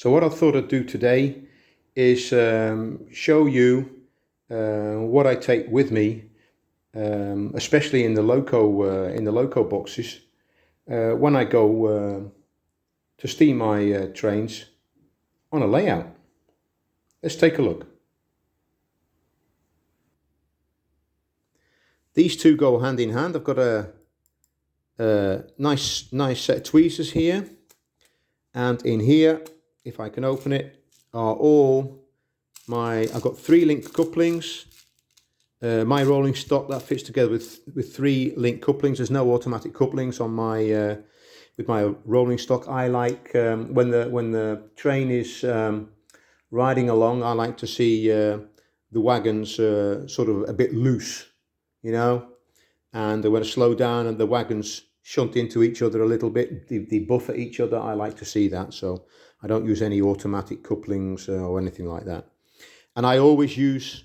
So what I thought I'd do today is show you what I take with me, especially in the loco boxes, when I go to steam my trains on a layout. Let's take a look. These two go hand in hand. I've got a nice set of tweezers here, and in here, if I can open it, are all I've got 3 link couplings. My rolling stock that fits together with 3 link couplings. There's no automatic couplings on my with my rolling stock. I like when the train is riding along, I like to see the wagons sort of a bit loose, you know, and when I slow down and the wagons shunt into each other a little bit, they buffer each other. I like to see that, so I don't use any automatic couplings or anything like that. And I always use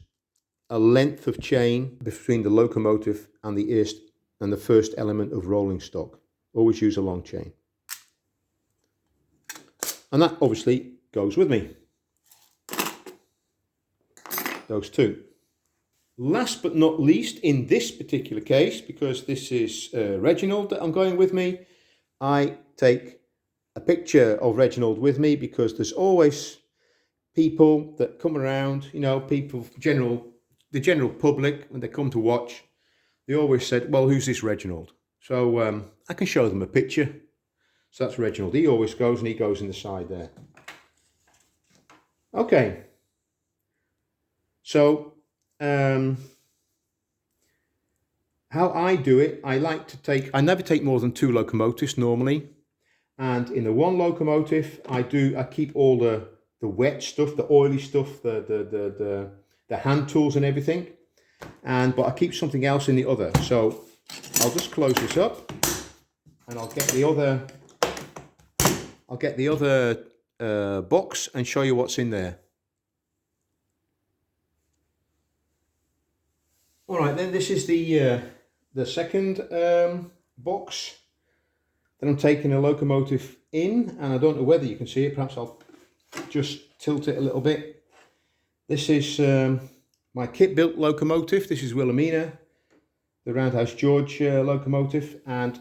a length of chain between the locomotive and the first element of rolling stock. Always use a long chain. And that obviously goes with me. Those two. Last but not least, in this particular case, because this is Reginald that I'm going with me, I take a picture of Reginald with me, because there's always people that come around, you know, the general public, when they come to watch, they always said, well, who's this Reginald? So I can show them a picture. So that's Reginald. He always goes, and he goes in the side there. Okay. So how I do it, I never take more than 2 locomotives normally. And in the one locomotive, I keep all the wet stuff, the oily stuff, the hand tools and everything. But I keep something else in the other. So I'll just close this up, and I'll get the other box and show you what's in there. All right, then this is the second box that I'm taking a locomotive in, and I don't know whether you can see it. Perhaps I'll just tilt it a little bit. This is my kit-built locomotive. This is Wilhelmina, the Roundhouse George locomotive, and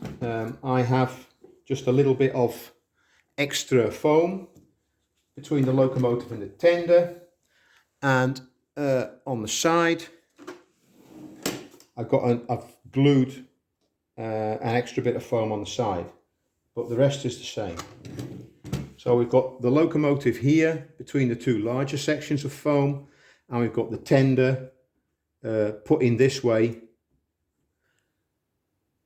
I have just a little bit of extra foam between the locomotive and the tender, and on the side I've glued an extra bit of foam on the side, but the rest is the same. So we've got the locomotive here between the 2 larger sections of foam, and we've got the tender put in this way.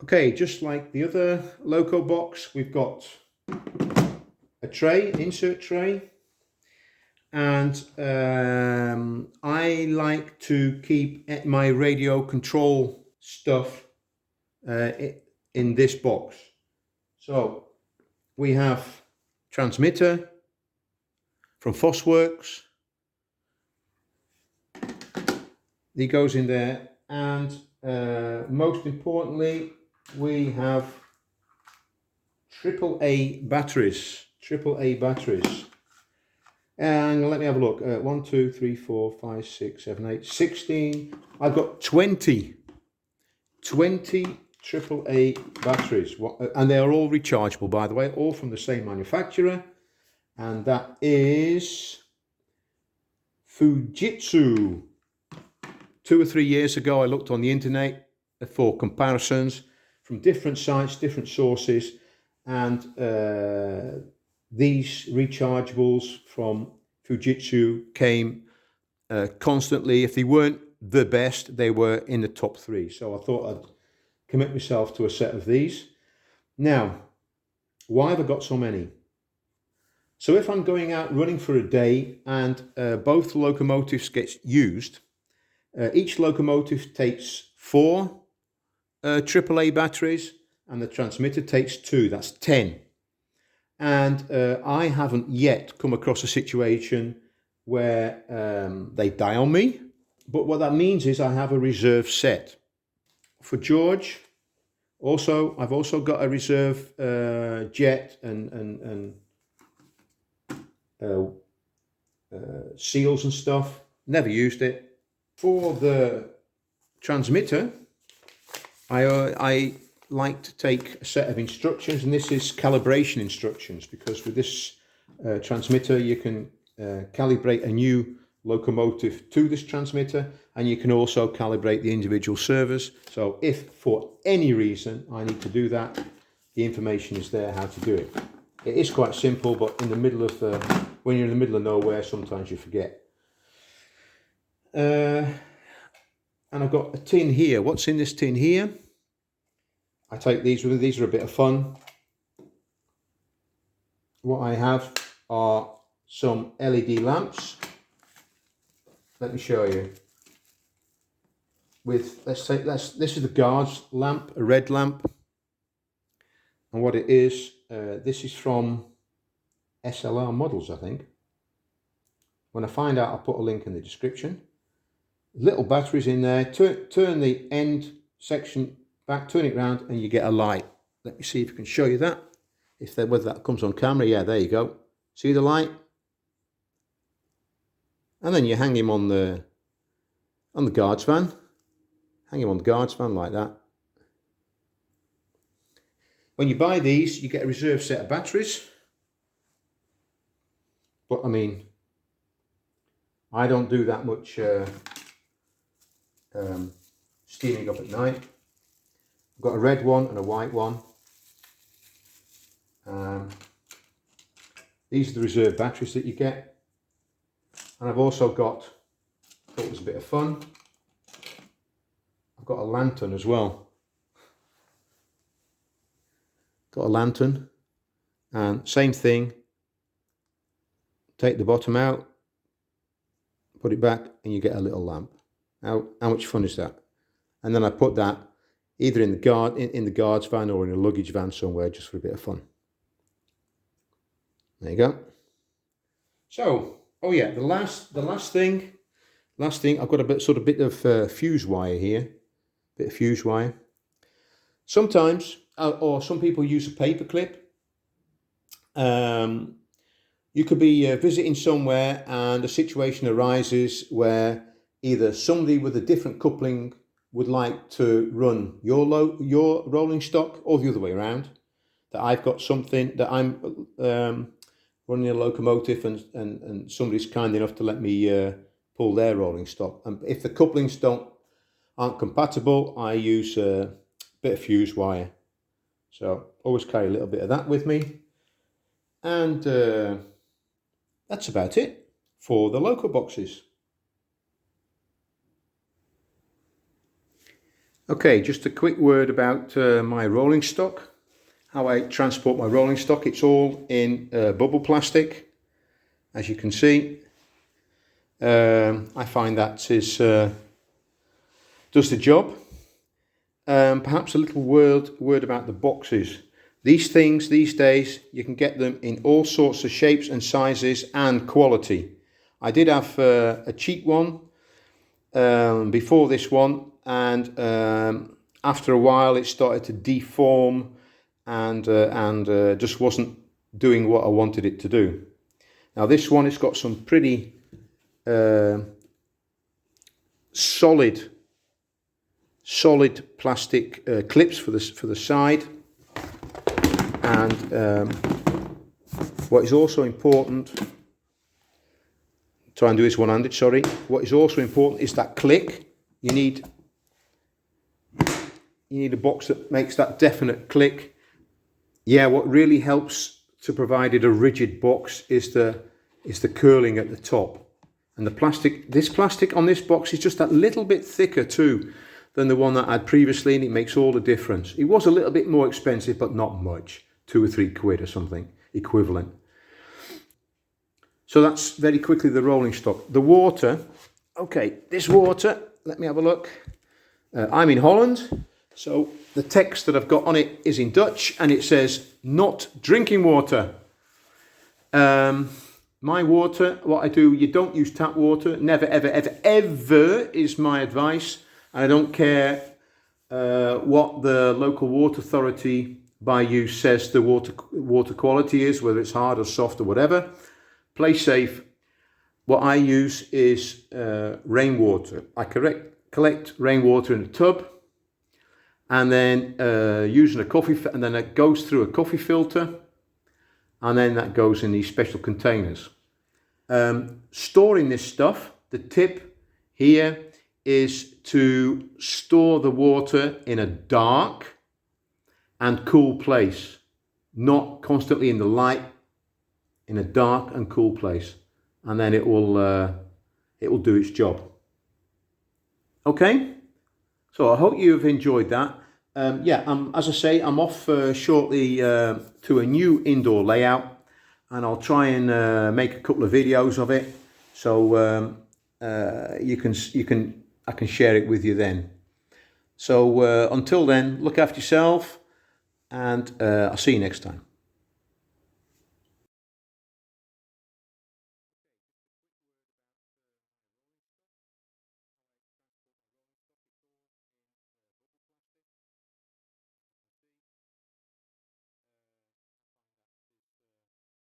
Okay, just like the other loco box, we've got a tray, an insert tray, and I like to keep my radio control stuff in this box. So we have transmitter from Fossworks. He goes in there, and most importantly, we have AAA batteries. And let me have a look. 1, 2, 3, 4, 5, 6, 7, 8, 16. I've got 20 AAA batteries, and they are all rechargeable, by the way, all from the same manufacturer, and that is Fujitsu. 2 or 3 years ago, I looked on the internet for comparisons from different sites, different sources, and these rechargeables from Fujitsu came constantly. If they weren't the best, they were in the top 3. So I thought I'd commit myself to a set of these. Now, why have I got so many? So if I'm going out running for a day and both locomotives get used, each locomotive takes 4 AAA batteries, and the transmitter takes 2. That's 10. And I haven't yet come across a situation where they die on me. But what that means is I have a reserve set. For George, I've also got a reserve jet and seals and stuff. Never used it. For the transmitter, I like to take a set of instructions, and this is calibration instructions, because with this transmitter you can calibrate a new locomotive to this transmitter, and you can also calibrate the individual servers. So if for any reason I need to do that, the information is there how to do it. It is quite simple, but in the middle of when you're in the middle of nowhere, sometimes you forget. And I've got a tin here. What's in this tin here? I take these with me. These are a bit of fun. What I have are some LED lamps. Let me show you. With this is the guard's lamp, a red lamp. And what it is, this is from SLR models, I think. When I find out, I'll put a link in the description. Little batteries in there. Turn the end section back, turn it round, and you get a light. Let me see if I can show you that. Whether that comes on camera. Yeah, there you go. See the light? And then you hang him on the guard's van. Hang him on the guard's van like that. When you buy these, you get a reserve set of batteries. But I mean, I don't do that much steaming up at night. I've got a red one and a white one. These are the reserve batteries that you get. And I've also got, thought it was a bit of fun, I've got a lantern as well. Got a lantern, and same thing, take the bottom out, put it back, and you get a little lamp. How much fun is that? And then I put that either in the guard's van or in a luggage van somewhere, just for a bit of fun. There you go. So, oh yeah, the last thing, I've got a bit of fuse wire here, bit of fuse wire. Sometimes, or some people use a paper clip. You could be visiting somewhere and a situation arises where either somebody with a different coupling would like to run your rolling stock, or the other way around. That I've got something that I'm running a locomotive, and somebody's kind enough to let me pull their rolling stock. And if the couplings aren't compatible, I use a bit of fuse wire. So always carry a little bit of that with me. And that's about it for the loco boxes. Okay, just a quick word about my rolling stock. How I transport my rolling stock. It's all in bubble plastic, as you can see. I find that does the job. Perhaps a little word about the boxes. These things, these days, you can get them in all sorts of shapes and sizes and quality. I did have a cheap one before this one, and after a while it started to deform and just wasn't doing what I wanted it to do. Now this one, it's got some pretty solid plastic clips for the side. And what is also important, try and do this one-handed, sorry. What is also important is that click. You need a box that makes that definite click. Yeah, what really helps to provide it a rigid box is the curling at the top. And this plastic on this box is just that little bit thicker too than the one that I had previously, and it makes all the difference. It was a little bit more expensive, but not much. 2 or 3 quid or something equivalent. So that's very quickly the rolling stock. The water, okay, this water, let me have a look. I'm in Holland, so the text that I've got on it is in Dutch, and it says not drinking water. My water, what I do, you don't use tap water. Never, ever, ever, ever is my advice. I don't care what the local water authority by you says the water quality is, whether it's hard or soft or whatever. play safe. What I use is rainwater. I collect rainwater in a tub, and then using a and then it goes through a coffee filter, and then that goes in these special containers. Storing this stuff, the tip here is to store the water in a dark and cool place, not constantly in the light, in a dark and cool place, and then it will do its job. Okay, so I hope you've enjoyed that. As I say, I'm off shortly to a new indoor layout, and I'll try and make a couple of videos of it, so I can share it with you then. So until then, look after yourself, and I'll see you next time.